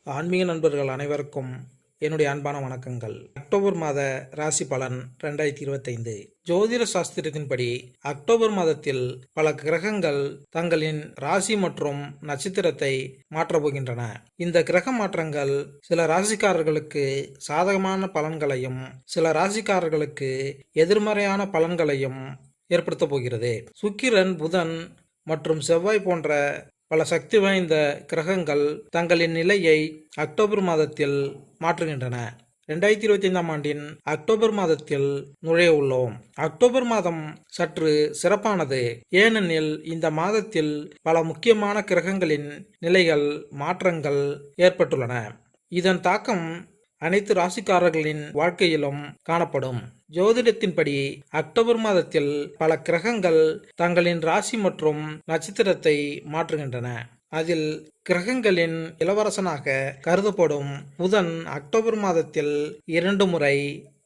ஆன்மீக நண்பர்கள் அனைவருக்கும் என்னுடைய அன்பான வணக்கங்கள். அக்டோபர் மாத ராசி பலன் 2025. ஜோதிட சாஸ்திரத்தின்படி அக்டோபர் மாதத்தில் பல கிரகங்கள் தங்களின் ராசி மற்றும் நட்சத்திரத்தை மாற்றப் போகின்றன. இந்த கிரக மாற்றங்கள் சில ராசிக்காரர்களுக்கு சாதகமான பலன்களையும் சில ராசிக்காரர்களுக்கு எதிர்மறையான பலன்களையும் ஏற்படுத்தப் போகிறது. சுக்கிரன், புதன் மற்றும் செவ்வாய் போன்ற பல சக்தி வாய்ந்த கிரகங்கள் தங்களின் நிலையை அக்டோபர் மாதத்தில் மாற்றுகின்றன. 2025 ஆண்டின் அக்டோபர் மாதத்தில் நுழைய உள்ளோம். அக்டோபர் மாதம் சற்று சிறப்பானது. ஏனெனில் இந்த மாதத்தில் பல முக்கியமான கிரகங்களின் நிலைகள் மாற்றங்கள் ஏற்பட்டுள்ளன. இதன் தாக்கம் அனைத்து ராசிக்காரர்களின் வாழ்க்கையிலும் காணப்படும். ஜோதிடத்தின்படி அக்டோபர் மாதத்தில் பல கிரகங்கள் தங்களின் ராசி மற்றும் நட்சத்திரத்தை மாற்றுகின்றன. அதில் கிரகங்களின் இளவரசனாக கருதப்படும் புதன் அக்டோபர் மாதத்தில் 2 முறை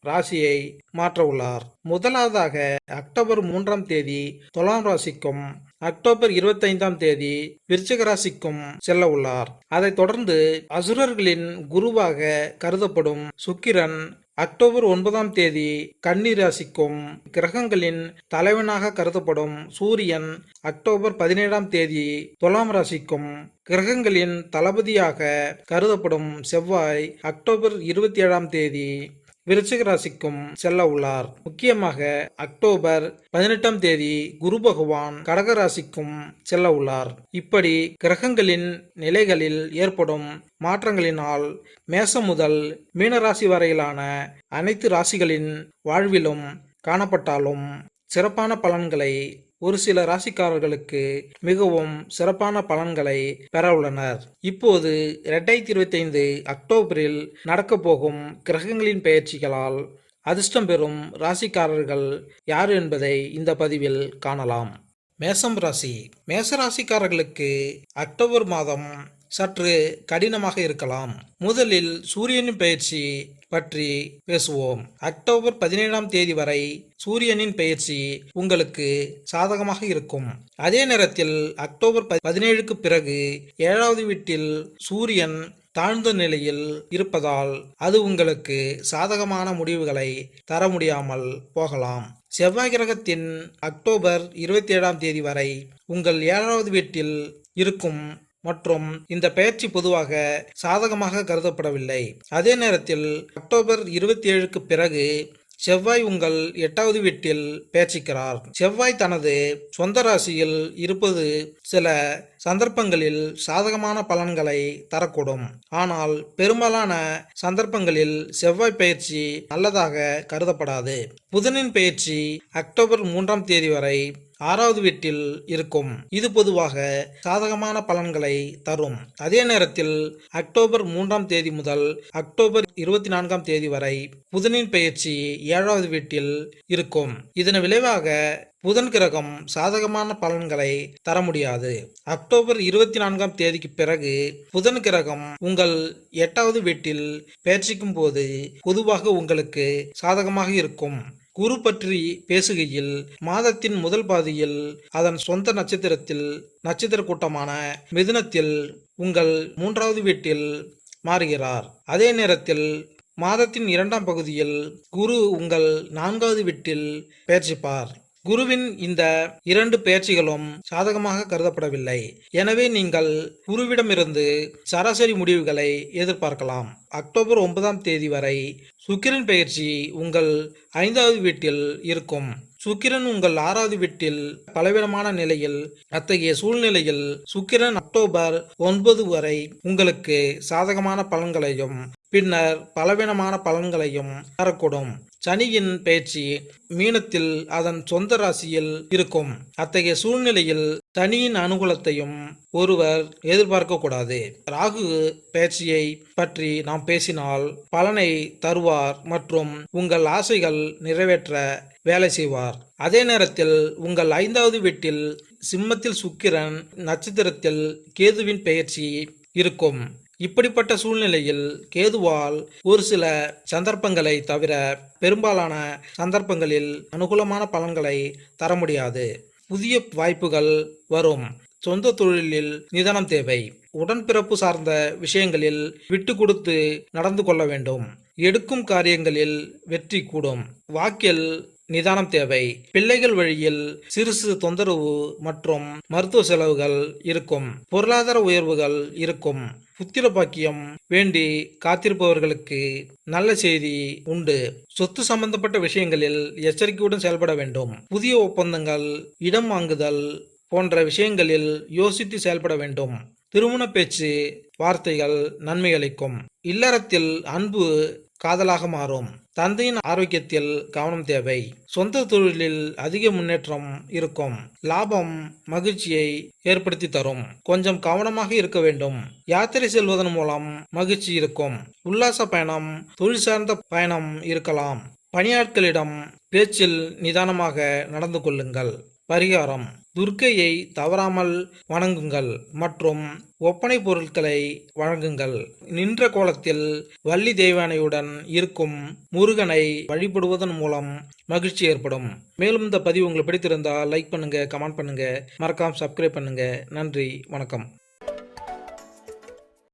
ராசியை மாற்ற உள்ளார். முதலாவதாக அக்டோபர் 3ஆம் தேதி துலாம் ராசிக்கும் அக்டோபர் 25ஆம் தேதி விருச்சிக ராசிக்கும் செல்ல உள்ளார். அதைத் தொடர்ந்து அசுரர்களின் குருவாக கருதப்படும் சுக்கிரன் அக்டோபர் 9ஆம் தேதி கன்னி ராசிக்கும், கிரகங்களின் தலைவனாக கருதப்படும் சூரியன் அக்டோபர் 17ஆம் தேதி துலாம் ராசிக்கும், கிரகங்களின் தளபதியாக கருதப்படும் செவ்வாய் அக்டோபர் 27ஆம் தேதி விருச்சிக ராசிக்கும் செல்ல உள்ளார். முக்கியமாக அக்டோபர் 18ஆம் தேதி குரு பகவான் கடக ராசிக்கும் செல்ல உள்ளார். இப்படி கிரகங்களின் நிலைகளில் ஏற்படும் மாற்றங்களினால் மேசம் முதல் மீனராசி வரையிலான அனைத்து ராசிகளின் வாழ்விலும் காணப்பட்டாலும் சிறப்பான பலன்களை ஒரு சில ராசிக்காரர்களுக்கு மிகவும் சிறப்பான பலன்களை பெற உள்ளனர். இப்போது 2025 அக்டோபரில் நடக்கப் போகும் கிரகங்களின் பெயர்ச்சிகளால் அதிர்ஷ்டம் பெறும் ராசிக்காரர்கள் யார் என்பதை இந்த பதிவில் காணலாம். மேசம் ராசி. மேச ராசிக்காரர்களுக்கு அக்டோபர் மாதம் சற்று கடினமாக இருக்கலாம். முதலில் சூரியனின் பெயர்ச்சி பற்றி பேசுவோம். அக்டோபர் 17ஆம் தேதி வரை சூரியனின் பெயர்ச்சி உங்களுக்கு சாதகமாக இருக்கும். அதே நேரத்தில் அக்டோபர் 17க்கு பிறகு 7வது வீட்டில் சூரியன் தாழ்ந்த நிலையில் இருப்பதால் அது உங்களுக்கு சாதகமான முடிவுகளை தர முடியாமல் போகலாம். செவ்வாய் கிரகத்தின் அக்டோபர் 27ஆம் தேதி வரை உங்கள் 7வது வீட்டில் இருக்கும் மற்றும் இந்த பெயர்ச்சி பொதுவாக சாதகமாக கருதப்படவில்லை. அதே நேரத்தில் அக்டோபர் 27க்கு பிறகு செவ்வாய் உங்கள் 8வது வீட்டில் பெயர்ச்சிக்கிறார். செவ்வாய் தனது சொந்த ராசியில் இருப்பது சில சந்தர்ப்பங்களில் சாதகமான பலன்களை தரக்கூடும். ஆனால் பெரும்பாலான சந்தர்ப்பங்களில் செவ்வாய் பெயர்ச்சி நல்லதாக கருதப்படாது. புதனின் பெயர்ச்சி அக்டோபர் 3ஆம் தேதி வரை 6வது வீட்டில் இருக்கும். இது பொதுவாக சாதகமான பலன்களை தரும். அதே நேரத்தில் அக்டோபர் 3ஆம் தேதி முதல் அக்டோபர் 24ஆம் தேதி வரை புதனின் பெயர்ச்சி 7வது வீட்டில் இருக்கும். இதன் விளைவாக புதன் கிரகம் சாதகமான பலன்களை தர முடியாது. அக்டோபர் 24ஆம் தேதிக்கு பிறகு புதன் கிரகம் உங்கள் 8வது வீட்டில் பெயர்ச்சிக்கும் போது பொதுவாக உங்களுக்கு சாதகமாக இருக்கும். குரு பற்றி பேசுகையில் மாதத்தின் முதல் பாதியில் அதன் சொந்த நட்சத்திர கூட்டமான மிதுனத்தில் உங்கள் 3வது வீட்டில் மாறுகிறார். அதே நேரத்தில் மாதத்தின் 2ஆம் பகுதியில் குரு உங்கள் 4வது வீட்டில் பெயர்ச்சிப்பார். குருவின் இந்த 2 பெயர்ச்சிகளும் சாதகமாக கருதப்படவில்லை. எனவே நீங்கள் குருவிடமிருந்து சராசரி முடிவுகளை எதிர்பார்க்கலாம். அக்டோபர் 9ஆம் தேதி வரை சுக்கிரன் பெயர்ச்சி உங்கள் 5வது வீட்டில் இருக்கும். சுக்கிரன் உங்கள் 6வது வீட்டில் பலவிதமான நிலையில், அத்தகைய சூழ்நிலையில் சுக்கிரன் அக்டோபர் 9 வரை உங்களுக்கு சாதகமான பலன்களையும் பின்னர் பலவீனமான பலன்களையும் தரக்கூடும். சனியின் பெயர்ச்சி மீனத்தில் அதன் சொந்த ராசியில் இருக்கும். அத்தகைய சூழ்நிலையில் சனியின் அனுகூலத்தையும் ஒருவர் எதிர்பார்க்க கூடாது. ராகு பெயர்ச்சியை பற்றி நாம் பேசினால் பலனை தருவார் மற்றும் உங்கள் ஆசைகள் நிறைவேற்ற வேலை செய்வார். அதே நேரத்தில் உங்கள் 5வது வீட்டில் சிம்மத்தில் சுக்கிரன் நட்சத்திரத்தில் கேதுவின் பெயர்ச்சி இருக்கும். இப்படிப்பட்ட சூழ்நிலையில் கேதுவால் ஒரு சில சந்தர்ப்பங்களை தவிர பெரும்பாலான சந்தர்ப்பங்களில் அனுகூலமான பலன்களை தர முடியாது. புதிய வாய்ப்புகள் வரும். சொந்த தொழிலில் நிதானம் தேவை. உடன்பிறப்பு சார்ந்த விஷயங்களில் விட்டு கொடுத்து நடந்து கொள்ள வேண்டும். எடுக்கும் காரியங்களில் வெற்றி கூடும். வாக்கில் நிதானம் தேவை. பிள்ளைகள் வழியில் சிறு சிறு தொந்தரவு மற்றும் மருத்துவ செலவுகள் இருக்கும். பொருளாதார உயர்வுகள் இருக்கும். புத்திர பாக்கியம் வேண்டி காத்திருப்பவர்களுக்கு நல்ல செய்தி உண்டு. சொத்து சம்பந்தப்பட்ட விஷயங்களில் எச்சரிக்கையுடன் செயல்பட வேண்டும். புதிய ஒப்பந்தங்கள், இடம் வாங்குதல் போன்ற விஷயங்களில் யோசித்து செயல்பட வேண்டும். திருமண பேச்சு வார்த்தைகள் நன்மை அளிக்கும். இல்லறத்தில் அன்பு காதலாக மாறும். தந்தையின் ஆரோக்கியத்தில் கவனம் தேவை. சொந்த தொழிலில் அதிக முன்னேற்றம் இருக்கும். லாபம் மகிழ்ச்சியை ஏற்படுத்தி தரும். கொஞ்சம் கவனமாக இருக்க வேண்டும். யாத்திரை செல்வதன் மூலம் மகிழ்ச்சி இருக்கும். உல்லாச பயணம், தொழில் சார்ந்த பயணம் இருக்கலாம். பணியாட்களிடம் பேச்சில் நிதானமாக நடந்து கொள்ளுங்கள். பரிகாரம்: துர்க்கையை தவறாமல் வணங்குங்கள் மற்றும் ஒப்பனை பொருட்களை வழங்குங்கள். நின்ற கோலத்தில் வள்ளி தெய்வானையுடன் இருக்கும் முருகனை வழிபடுவதன் மூலம் மகிழ்ச்சி ஏற்படும். மேலும் இந்த பதிவு உங்களுக்கு பிடித்திருந்தால் லைக் பண்ணுங்க, கமெண்ட் பண்ணுங்க, மறக்காம சப்ஸ்கிரைப் பண்ணுங்க. நன்றி, வணக்கம்.